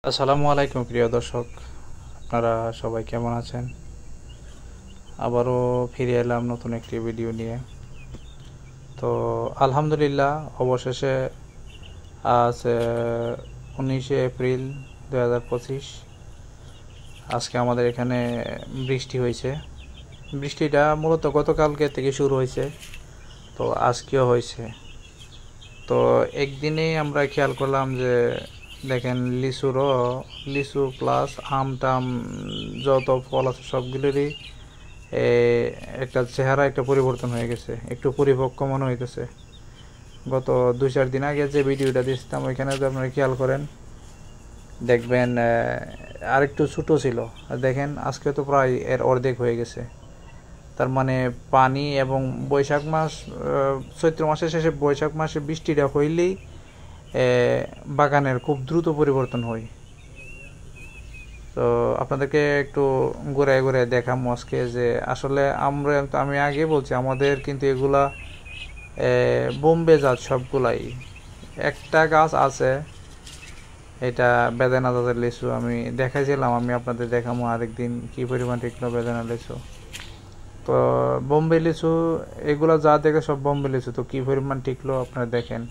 আসসালামু আলাইকুম প্রিয় দর্শক, আপনারা সবাই কেমন আছেন? আবারও ফিরে এলাম নতুন একটি ভিডিও নিয়ে। তো আলহামদুলিল্লাহ, অবশেষে আজ 19শে এপ্রিল 2025 আজকে আমাদের এখানে বৃষ্টি হয়েছে। বৃষ্টিটা মূলত গতকালকে থেকে শুরু হয়েছে, তো আজকেও হয়েছে। তো একদিনেই আমরা খেয়াল করলাম যে দেখেন লিচু প্লাস আম টাম যত ফল আছে সবগুলোরই একটা চেহারা একটা পরিবর্তন হয়ে গেছে, একটু পরিপক্ক মনে হইতেছে। গত 2-4 দিন আগে যে ভিডিওটা দিয়েছিলাম ওইখানে যদি আপনারা খেয়াল করেন দেখবেন আরেকটু ছোটো ছিল, আর দেখেন আজকে তো প্রায় এর অর্ধেক হয়ে গেছে। তার মানে পানি এবং বৈশাখ মাস, চৈত্র মাসের শেষে বৈশাখ মাসে বৃষ্টিটা হইলেই বাগানের খুব দ্রুত পরিবর্তন হয়। তো আপনাদেরকে একটু ঘুরায় ঘুরায় দেখাম আজকে যে আসলে আমি আগে বলছি আমাদের কিন্তু এগুলা বোম্বে জাত সবগুলাই। একটা গাছ আছে, এটা বেদানা জাতের লিচু, আমি দেখাইছিলাম, আমি আপনাদের দেখাবো আরেকদিন কি পরিমাণ টিকলো বেদানা লিচু। তো বোম্বে লিচু এগুলা যা দেখে সব বোম্বে লিচু, তো কি পরিমাণ টিকলো আপনারা দেখেন।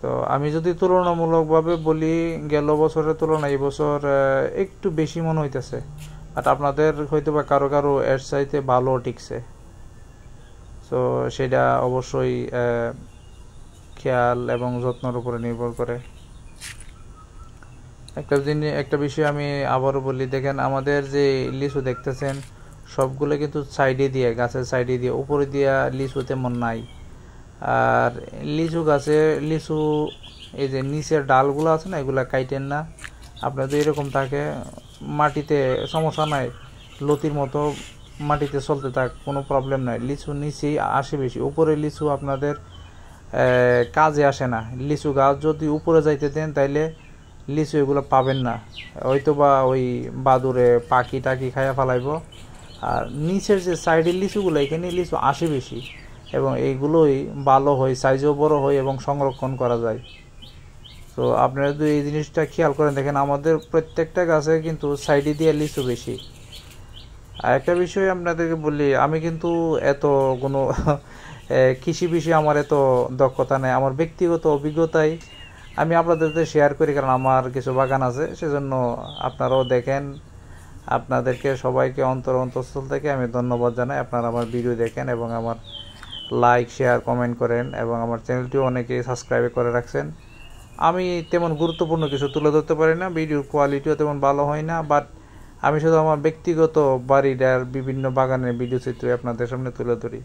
তো আমি যদি তুলনামূলকভাবে বলি, গেল বছরের তুলনায় এই বছর একটু বেশি মনে হইতেছে, বাট আপনাদের হয়তো বা কারো কারো এর চাইতে ভালো টিকছে। তো সেটা অবশ্যই খেয়াল এবং যত্নের উপরে নির্ভর করে। একটা বিষয় আমি আবারও বলি, দেখেন আমাদের যে লিচু দেখতেছেন সবগুলো কিন্তু সাইডে দিয়ে, গাছের সাইডে দিয়ে, উপরে দিয়া লিচু তেমন নাই। আর লিচু এই যে নিচের ডালগুলো আছে না, এগুলা কাইটেন না। আপনার যদি এরকম থাকে মাটিতে সমস্যা নাই, লতির মতো মাটিতে চলতে থাক, কোনো প্রবলেম নাই। লিচু নিচেই আসে বেশি, উপরে লিচু আপনাদের কাজে আসে না। লিচু গাছ যদি উপরে যাইতে দেন তাইলে লিচু এগুলো পাবেন না, হয়তো বা ওই বাদুরে পাখি টাকি খাইয়া ফেলাইব। আর নিচের যে সাইডের লিচুগুলো, এখানে লিচু আসে বেশি এবং এইগুলোই ভালো হয়, সাইজও বড় হয় এবং সংরক্ষণ করা যায়। তো আপনারা যদি এই জিনিসটা খেয়াল করেন, দেখেন আমাদের প্রত্যেকটা গাছে কিন্তু সাইডে দিয়ে লিচু বেশি। আর একটা বিষয় আপনাদেরকে বলি, আমি কিন্তু এত কোনো কৃষি বিষয়ে আমার এত দক্ষতা নেই, আমার ব্যক্তিগত অভিজ্ঞতাই আমি আপনাদের শেয়ার করি, কারণ আমার কিছু বাগান আছে, সেজন্য আপনারাও দেখেন। আপনাদেরকে সবাইকে অন্তঃস্থল থেকে আমি ধন্যবাদ জানাই, আপনারা আমার ভিডিও দেখেন এবং আমার লাইক শেয়ার কমেন্ট করেন এবং আমার চ্যানেলটিও অনেকে সাবস্ক্রাইব করে রাখছেন। আমি তেমন গুরুত্বপূর্ণ কিছু তুলে ধরতে পারি না, ভিডিওর কোয়ালিটিও তেমন ভালো হয় না, বাট আমি শুধু আমার ব্যক্তিগত বাড়িটার বিভিন্ন বাগানের ভিডিও চিত্র আপনাদের সামনে তুলে ধরি।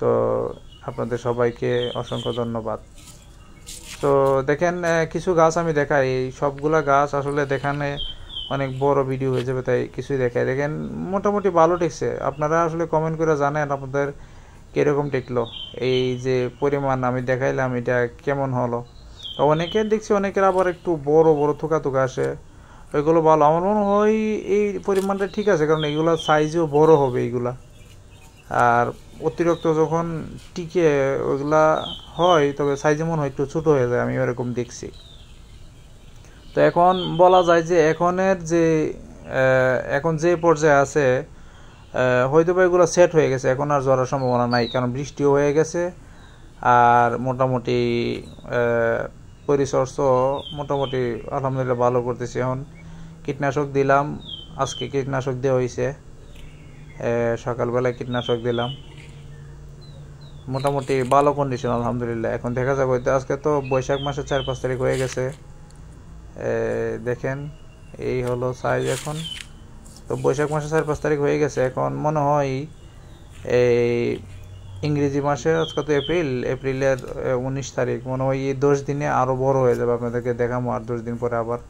তো আপনাদের সবাইকে অসংখ্য ধন্যবাদ। তো দেখেন কিছু গাছ আমি দেখাই, এই সবগুলা গাছ আসলে দেখানে অনেক বড় ভিডিও হয়ে যাবে, তাই কিছুই দেখাই। দেখেন মোটামুটি ভালো টেকছে, আপনারা আসলে কমেন্ট করে জানেন আপনাদের কীরকম টেকলো, এই যে পরিমাণ আমি দেখাইলাম এটা কেমন হলো। অনেকের দেখছি, অনেকের আবার একটু বড় বড় থোকা থোকা আসে, ওইগুলো ভালো। আমার মনে হয় এই পরিমাণটা ঠিক আছে, কারণ এইগুলা সাইজও বড় হবে এইগুলা। আর অতিরিক্ত যখন টিকে ওইগুলা হয়, তবে সাইজে মনে হয় একটু ছোটো হয়ে যায়, আমি এরকম দেখছি। তো এখন বলা যায় যে এখন যে পর্যায়ে আছে, হয়তো বা এগুলো সেট হয়ে গেছে, এখন আর ঝরার সম্ভাবনা নাই, কারণ বৃষ্টিও হয়ে গেছে। আর মোটামুটি পরিচর্যা মোটামুটি আলহামদুলিল্লাহ ভালো করতেছি। এখন কীটনাশক দিলাম, আজকে কীটনাশক দেওয়া হয়েছে, সকালবেলায় কীটনাশক দিলাম, মোটামুটি ভালো কন্ডিশন আলহামদুলিল্লাহ। এখন দেখা যাবে, আজকে তো বৈশাখ মাসের 4-5 তারিখ হয়ে গেছে। দেখেন এই হলো সাইজ এখন। তো বৈশাখ মাসে 4-5 তারিখ হয়ে গেছে, এখন মনে হয় এই ইংরেজি মাসে, আজকে তো এপ্রিলের 19 তারিখ, মনে হয় এই 10 দিনে আরও বড় হয়ে যাবে। আপনাদেরকে দেখাবো আর 10 দিন পরে আবার,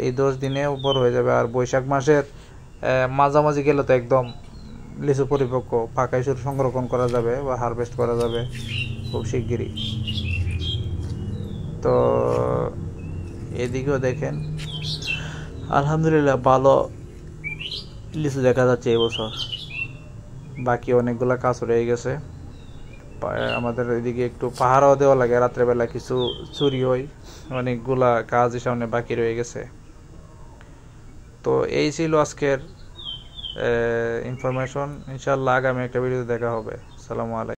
এই 10 দিনেও বড় হয়ে যাবে। আর বৈশাখ মাসের মাঝামাঝি গেলে তো একদম লিচু পরিপক্ক, পাকা লিচু সংরক্ষণ করা যাবে বা হারভেস্ট করা যাবে খুব শিগগিরই। তো এদিকেও দেখেন আলহামদুলিল্লাহ ভালো লিচু দেখা যাচ্ছে এবছর। বাকি অনেকগুলা কাজ রয়ে গেছে। আমাদের এদিকে একটু পাহারাও দেওয়া লাগে, রাত্রেবেলা কিছু চুরি হয়। অনেকগুলা কাজই সামনে বাকি রয়ে গেছে। তো এই ছিল আজকের ইনফরমেশন। ইনশাআল্লাহ আগামী একটা ভিডিওতে দেখা হবে। আসসালামু আলাইকুম।